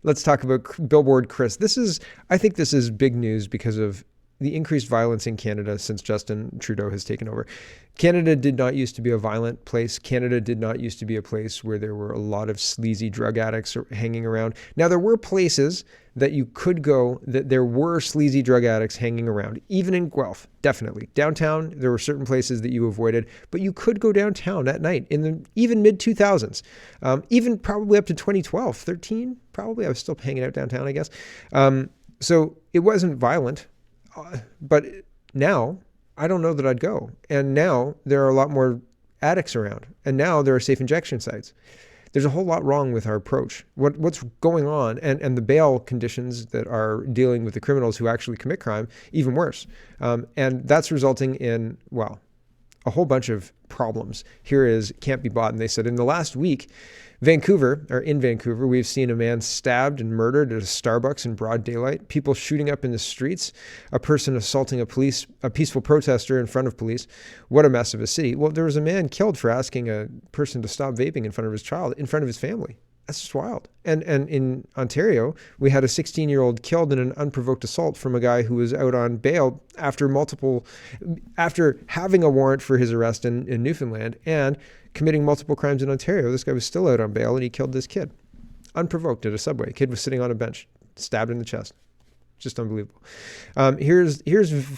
Let's talk about Billboard Chris. I think this is big news because of the increased violence in Canada since Justin Trudeau has taken over. Canada did not used to be a violent place. Canada did not used to be a place where there were a lot of sleazy drug addicts hanging around. Now, there were places that you could go that there were sleazy drug addicts hanging around, even in Guelph, definitely. Downtown, there were certain places that you avoided, but you could go downtown at night in the even mid-2000s, even probably up to 2012, 13, probably. I was still hanging out downtown, I guess. So it wasn't violent. But now, I don't know that I'd go. And now there are a lot more addicts around. And now there are safe injection sites. There's a whole lot wrong with our approach. What's going on, and the bail conditions that are dealing with the criminals who actually commit crime, even worse. And that's resulting in, well, a whole bunch of problems. Here is can't be bought. And they said in the last week, in Vancouver, we've seen a man stabbed and murdered at a Starbucks in broad daylight, people shooting up in the streets, a person assaulting a peaceful protester in front of police. What a mess of a city. Well, there was a man killed for asking a person to stop vaping in front of his child, in front of his family. That's just wild. And in Ontario, we had a 16-year-old killed in an unprovoked assault from a guy who was out on bail after having a warrant for his arrest in Newfoundland and committing multiple crimes in Ontario. This guy was still out on bail and he killed this kid. Unprovoked at a subway. Kid was sitting on a bench, stabbed in the chest. Just unbelievable. Here's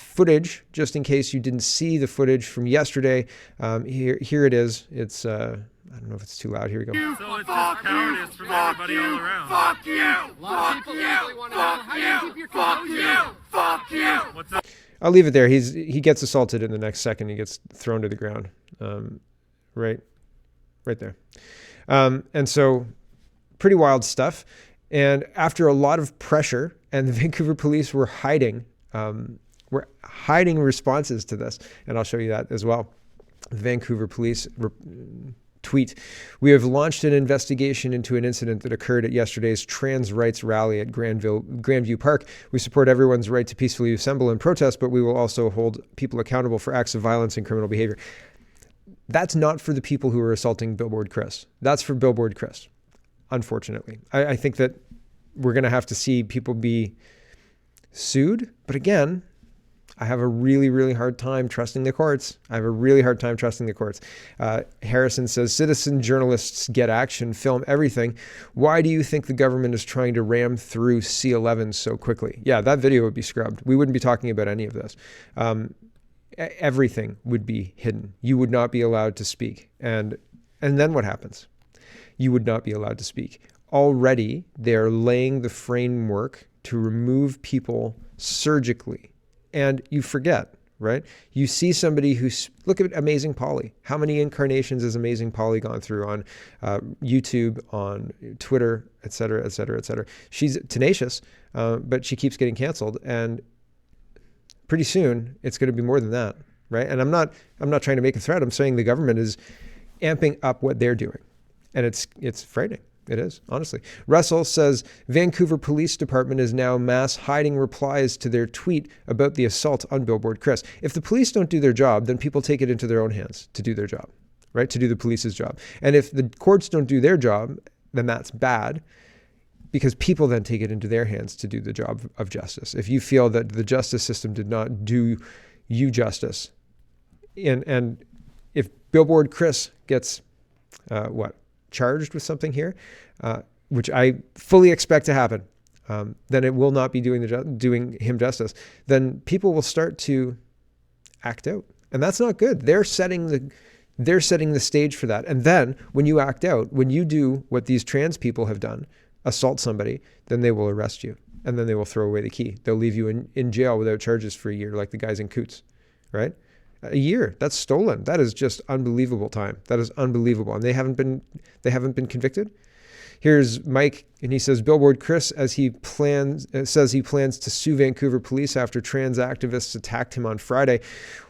footage, just in case you didn't see the footage from yesterday. Here it is. It's I don't know if it's too loud. Here we go. So it's just cowardice from everybody all around. Fuck you! Fuck you! Fuck you! Fuck you! What's up? I'll leave it there. He gets assaulted in the next second. He gets thrown to the ground. Right there. And so pretty wild stuff. And after a lot of pressure, and the Vancouver police were hiding responses to this. And I'll show you that as well. The Vancouver police tweet, "We have launched an investigation into an incident that occurred at yesterday's trans rights rally at Grandview Park. We support everyone's right to peacefully assemble and protest, but we will also hold people accountable for acts of violence and criminal behavior." That's not for the people who are assaulting Billboard Chris. That's for Billboard Chris, unfortunately. I think that we're going to have to see people be sued. But again, I have a really, really hard time trusting the courts. Harrison says, "Citizen journalists get action, film everything. Why do you think the government is trying to ram through C11 so quickly?" Yeah, that video would be scrubbed. We wouldn't be talking about any of this. Everything would be hidden. You would not be allowed to speak. And then what happens? You would not be allowed to speak. Already, they're laying the framework to remove people surgically. And you forget, right? You see somebody look at Amazing Polly. How many incarnations has Amazing Polly gone through on YouTube, on Twitter, et cetera, et cetera, et cetera? She's tenacious, but she keeps getting canceled. And pretty soon it's going to be more than that, right? And I'm not trying to make a threat. I'm saying the government is amping up what they're doing. And it's frightening. It is, honestly. Russell says, "Vancouver Police Department is now mass hiding replies to their tweet about the assault on Billboard Chris." If the police don't do their job, then people take it into their own hands to do their job, right? To do the police's job. And if the courts don't do their job, then that's bad, because people then take it into their hands to do the job of justice. If you feel that the justice system did not do you justice, and if Billboard Chris gets, charged with something here, which I fully expect to happen, then it will not be doing him justice. Then people will start to act out, and that's not good. They're setting the stage for that. And then when you act out, when you do what these trans people have done, assault somebody, then they will arrest you, and then they will throw away the key. They'll leave you in jail without charges for a year, like the guys in Coots, right? A year. That's stolen. That is just unbelievable time. That is unbelievable. And they haven't been convicted. Here's Mike, and he says, "Billboard Chris says he plans to sue Vancouver police after trans activists attacked him on Friday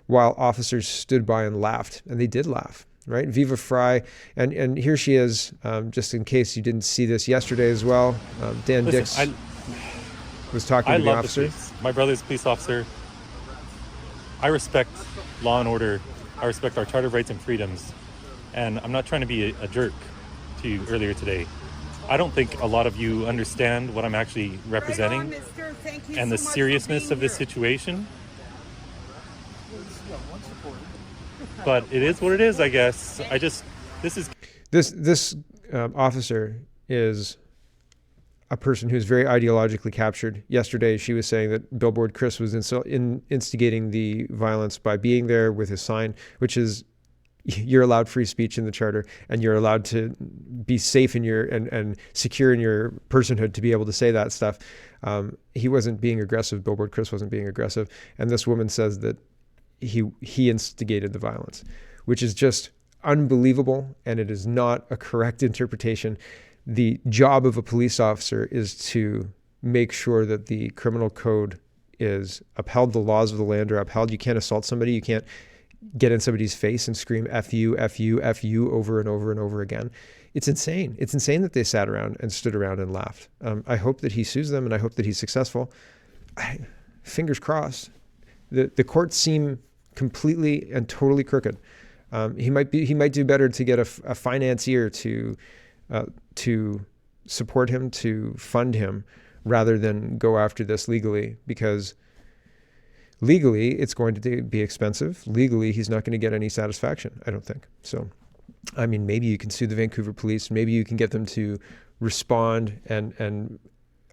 while officers stood by and laughed." And they did laugh, right? Viva Fry. And here she is, just in case you didn't see this yesterday as well. Dan Dix was talking to the officer. My brother's a police officer. I respect law and order. I respect our Charter of Rights and Freedoms. And I'm not trying to be a jerk to you earlier today. I don't think a lot of you understand what I'm actually representing Right on, mister. Thank you and so the much seriousness for of being this here. situation. But it is what it is, I guess. This is This officer is a person who's very ideologically captured. Yesterday, she was saying that Billboard Chris was instigating the violence by being there with his sign, which is you're allowed free speech in the charter, and you're allowed to be safe in your and secure in your personhood to be able to say that stuff. He wasn't being aggressive. Billboard Chris wasn't being aggressive, and this woman says that he instigated the violence, which is just unbelievable, and it is not a correct interpretation. The job of a police officer is to make sure that the criminal code is upheld, the laws of the land are upheld. You can't assault somebody. You can't get in somebody's face and scream F you, F you, F you over and over and over again. It's insane. It's insane that they sat around and stood around and laughed. I hope that he sues them, and I hope that he's successful. Fingers crossed. The courts seem completely and totally crooked. He might do better to get a financier to support him, to fund him, rather than go after this legally, because legally it's going to be expensive. Legally, he's not going to get any satisfaction, I don't think. So, I mean, maybe you can sue the Vancouver police. Maybe you can get them to respond and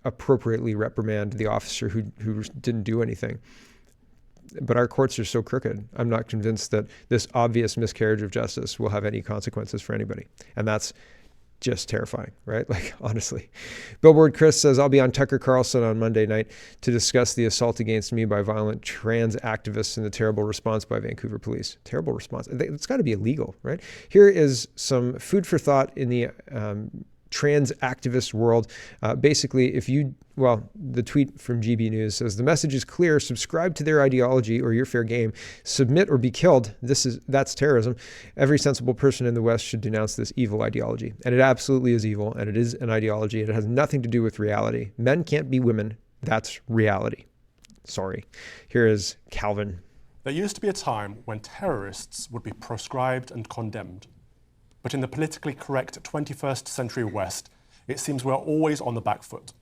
appropriately reprimand the officer who didn't do anything. But our courts are so crooked. I'm not convinced that this obvious miscarriage of justice will have any consequences for anybody. And that's just terrifying, right? Like, honestly. Billboard Chris says, I'll be on Tucker Carlson on Monday night to discuss the assault against me by violent trans activists and the terrible response by Vancouver police. Terrible response. It's got to be illegal, right? Here is some food for thought in the trans activist world. Basically, the tweet from GB News says, the message is clear: subscribe to their ideology or you're fair game. Submit or be killed. That's terrorism. Every sensible person in the West should denounce this evil ideology. And it absolutely is evil, and it is an ideology. It has nothing to do with reality. Men can't be women. That's reality. Sorry. Here is Calvin. There used to be a time when terrorists would be proscribed and condemned. But in the politically correct 21st century West, it seems we're always on the back foot.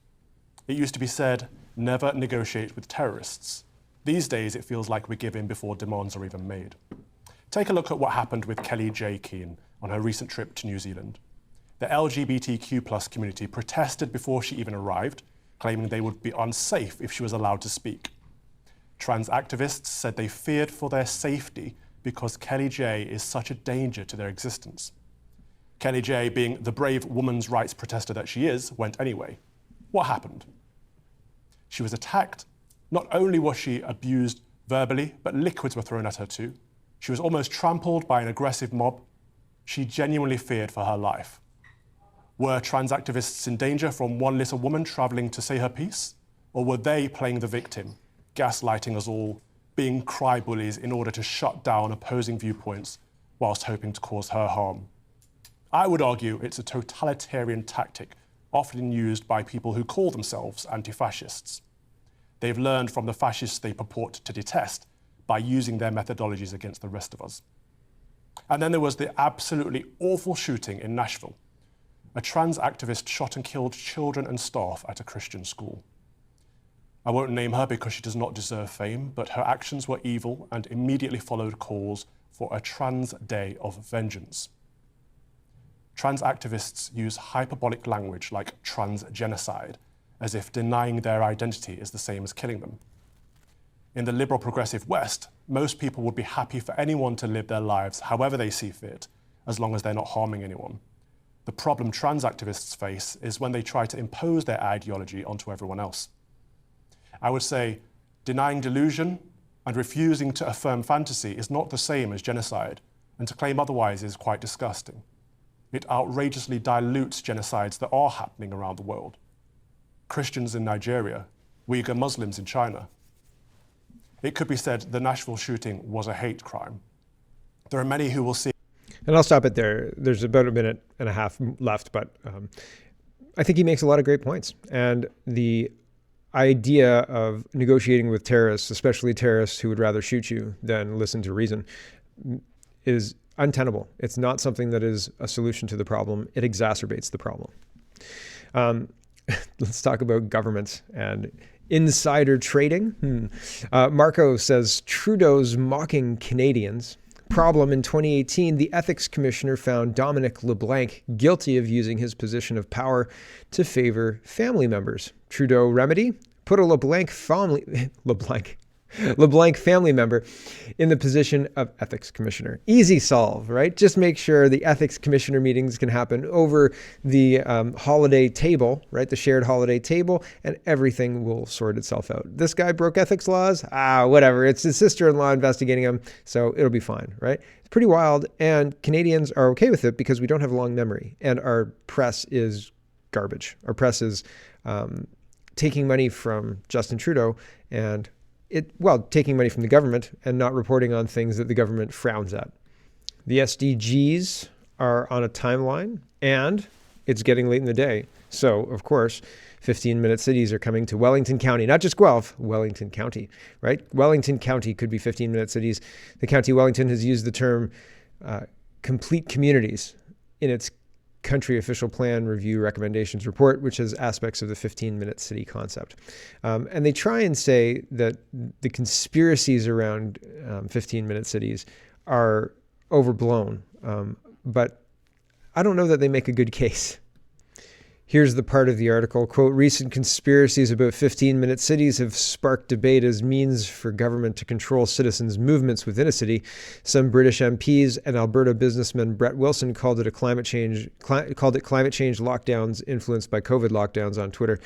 It used to be said, never negotiate with terrorists. These days, it feels like we give in before demands are even made. Take a look at what happened with Kelly J. Keane on her recent trip to New Zealand. The LGBTQ+ community protested before she even arrived, claiming they would be unsafe if she was allowed to speak. Trans activists said they feared for their safety because Kelly J is such a danger to their existence. Kelly J, being the brave women's rights protester that she is, went anyway. What happened? She was attacked. Not only was she abused verbally, but liquids were thrown at her too. She was almost trampled by an aggressive mob. She genuinely feared for her life. Were trans activists in danger from one little woman traveling to say her piece? Or were they playing the victim, gaslighting us all, being cry bullies in order to shut down opposing viewpoints whilst hoping to cause her harm? I would argue it's a totalitarian tactic often used by people who call themselves anti-fascists. They've learned from the fascists they purport to detest by using their methodologies against the rest of us. And then there was the absolutely awful shooting in Nashville. A trans activist shot and killed children and staff at a Christian school. I won't name her because she does not deserve fame, but her actions were evil and immediately followed calls for a trans day of vengeance. Trans activists use hyperbolic language like trans genocide, as if denying their identity is the same as killing them. In the liberal progressive West, most people would be happy for anyone to live their lives however they see fit, as long as they're not harming anyone. The problem trans activists face is when they try to impose their ideology onto everyone else. I would say denying delusion and refusing to affirm fantasy is not the same as genocide, and to claim otherwise is quite disgusting. It outrageously dilutes genocides that are happening around the world. Christians in Nigeria, Uyghur Muslims in China. It could be said the Nashville shooting was a hate crime. There are many who will see. And I'll stop it there. There's about a minute and a half left, but I think he makes a lot of great points. And the idea of negotiating with terrorists, especially terrorists who would rather shoot you than listen to reason, is untenable. It's not something that is a solution to the problem. It exacerbates the problem. Let's talk about government and insider trading. Marco says Trudeau's mocking Canadians. Problem in 2018, the ethics commissioner found Dominic LeBlanc guilty of using his position of power to favor family members. Trudeau remedy? Put a LeBlanc family member in the position of ethics commissioner. Easy solve, right? Just make sure the ethics commissioner meetings can happen over the holiday table, right? The shared holiday table, and everything will sort itself out. This guy broke ethics laws? Whatever. It's his sister-in-law investigating him, so it'll be fine, right? It's pretty wild, and Canadians are okay with it because we don't have a long memory, and our press is garbage. Our press is taking money from Justin Trudeau and taking money from the government and not reporting on things that the government frowns at. The SDGs are on a timeline, and it's getting late in the day. So, of course, 15-minute cities are coming to Wellington County, not just Guelph, Wellington County, right? Wellington County could be 15-minute cities. The County of Wellington has used the term complete communities in its country official plan review recommendations report, which has aspects of the 15-minute city concept. And they try and say that the conspiracies around 15-minute cities are overblown. But I don't know that they make a good case. Here's the part of the article, quote, recent conspiracies about 15-minute cities have sparked debate as means for government to control citizens' movements within a city. Some British MPs and Alberta businessman Brett Wilson called it climate change lockdowns influenced by COVID lockdowns on Twitter.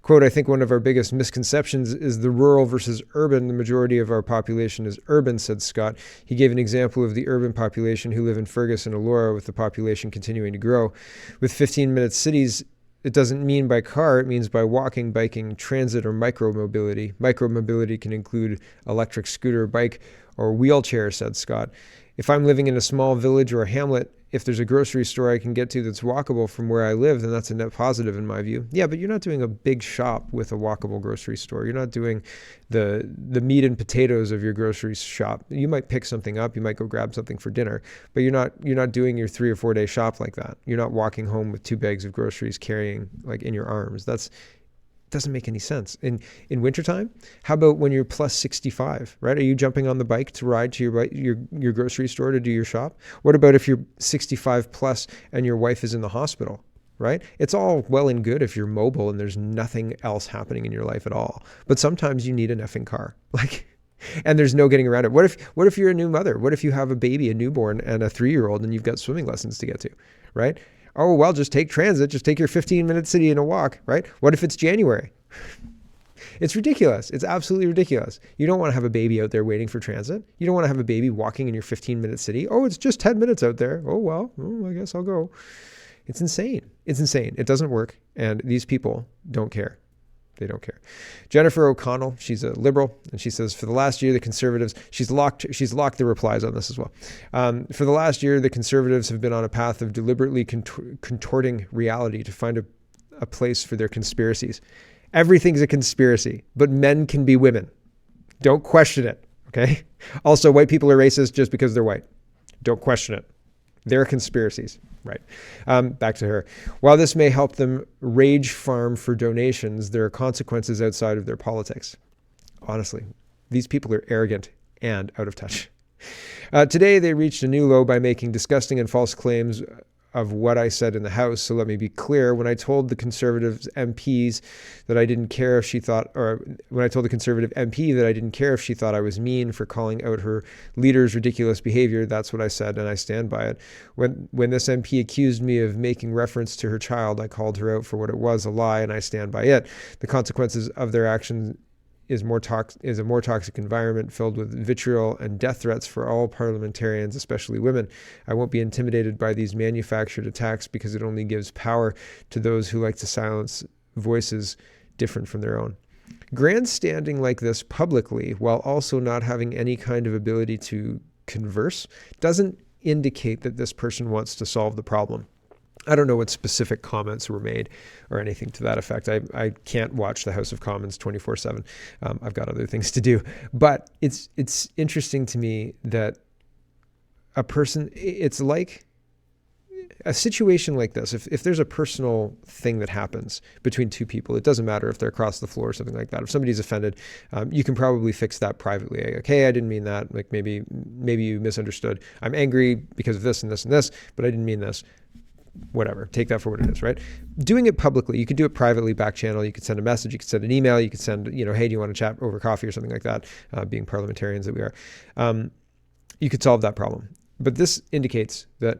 Quote, I think one of our biggest misconceptions is the rural versus urban. The majority of our population is urban, said Scott. He gave an example of the urban population who live in Fergus and Elora, with the population continuing to grow. With 15-minute cities, it doesn't mean by car, it means by walking, biking, transit, or micromobility. Micromobility can include electric scooter, bike, or wheelchair, said Scott. If I'm living in a small village or a hamlet, if there's a grocery store I can get to that's walkable from where I live, then that's a net positive in my view. Yeah, but you're not doing a big shop with a walkable grocery store. You're not doing the meat and potatoes of your grocery shop. You might pick something up, you might go grab something for dinner, but you're not doing your 3 or 4 day shop like that. You're not walking home with 2 bags of groceries carrying like in your arms. Doesn't make any sense. In wintertime, how about when you're plus 65, right? Are you jumping on the bike to ride to your grocery store to do your shop? What about if you're 65 plus and your wife is in the hospital, right? It's all well and good if you're mobile and there's nothing else happening in your life at all. But sometimes you need an effing car. And there's no getting around it. What if you're a new mother? What if you have a baby, a newborn, and a 3-year-old, and you've got swimming lessons to get to, right? Oh, well, just take transit. Just take your 15-minute city and a walk, right? What if it's January? It's ridiculous. It's absolutely ridiculous. You don't want to have a baby out there waiting for transit. You don't want to have a baby walking in your 15-minute city. Oh, it's just 10 minutes out there. Oh, well, I guess I'll go. It's insane. It's insane. It doesn't work. And these people don't care. They don't care. Jennifer O'Connell, she's a liberal, and she says, for the last year, the Conservatives, she's locked the replies on this as well. For the last year, the Conservatives have been on a path of deliberately contorting reality to find a place for their conspiracies. Everything's a conspiracy, but men can be women. Don't question it, okay? Also, white people are racist just because they're white. Don't question it. They're conspiracies. Right. Back to her. While this may help them rage farm for donations, there are consequences outside of their politics. Honestly, these people are arrogant and out of touch. Today, they reached a new low by making disgusting and false claims of what I said in the House. So let me be clear. When I told the Conservative MPs that I didn't care if she thought, or when I told the Conservative MP that I didn't care if she thought I was mean for calling out her leader's ridiculous behavior, that's what I said, and I stand by it. When this MP accused me of making reference to her child, I called her out for what it was, a lie, and I stand by it. The consequences of their actions is a more toxic environment filled with vitriol and death threats for all parliamentarians, especially women. I won't be intimidated by these manufactured attacks because it only gives power to those who like to silence voices different from their own. Grandstanding like this publicly while also not having any kind of ability to converse doesn't indicate that this person wants to solve the problem. I don't know what specific comments were made or anything to that effect. I can't watch the House of Commons 24/7. I've got other things to do. But it's interesting to me that a person, it's like a situation like this, if there's a personal thing that happens between two people, it doesn't matter if they're across the floor or something like that. If somebody's offended, you can probably fix that privately. Like, hey, I didn't mean that. Like maybe you misunderstood. I'm angry because of this and this and this, but I didn't mean this. Whatever, take that for what it is, right? Doing it publicly, you could do it privately, back channel, you could send a message, you could send an email, you could send, hey, do you want to chat over coffee or something like that, being parliamentarians that we are. You could solve that problem. But this indicates that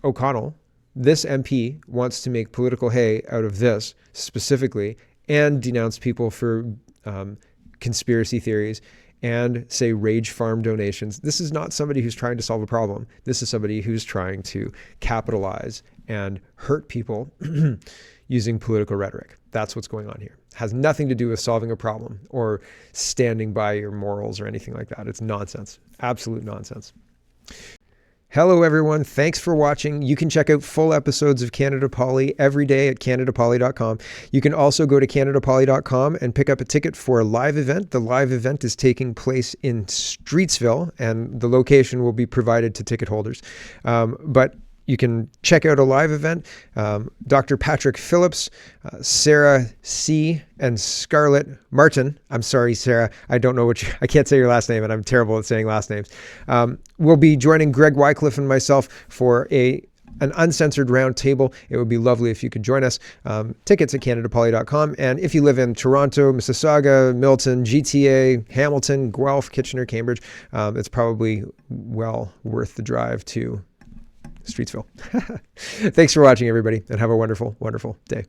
O'Connell, this MP, wants to make political hay out of this specifically and denounce people for conspiracy theories and say rage farm donations. This is not somebody who's trying to solve a problem. This is somebody who's trying to capitalize and hurt people using political rhetoric. That's what's going on here. It has nothing to do with solving a problem or standing by your morals or anything like that. It's nonsense. Absolute nonsense. Hello, everyone. Thanks for watching. You can check out full episodes of Canada Poly every day at CanadaPoly.com. You can also go to CanadaPoly.com and pick up a ticket for a live event. The live event is taking place in Streetsville, and the location will be provided to ticket holders. But you can check out a live event. Dr. Patrick Phillips, Sarah C., and Scarlett Martin. I'm sorry, Sarah. I don't know I can't say your last name, and I'm terrible at saying last names. We'll be joining Greg Wycliffe and myself for an uncensored round table. It would be lovely if you could join us. Tickets at CanadaPoly.com. And if you live in Toronto, Mississauga, Milton, GTA, Hamilton, Guelph, Kitchener, Cambridge, it's probably well worth the drive to Streetsville. Thanks for watching, everybody, and have a wonderful, wonderful day.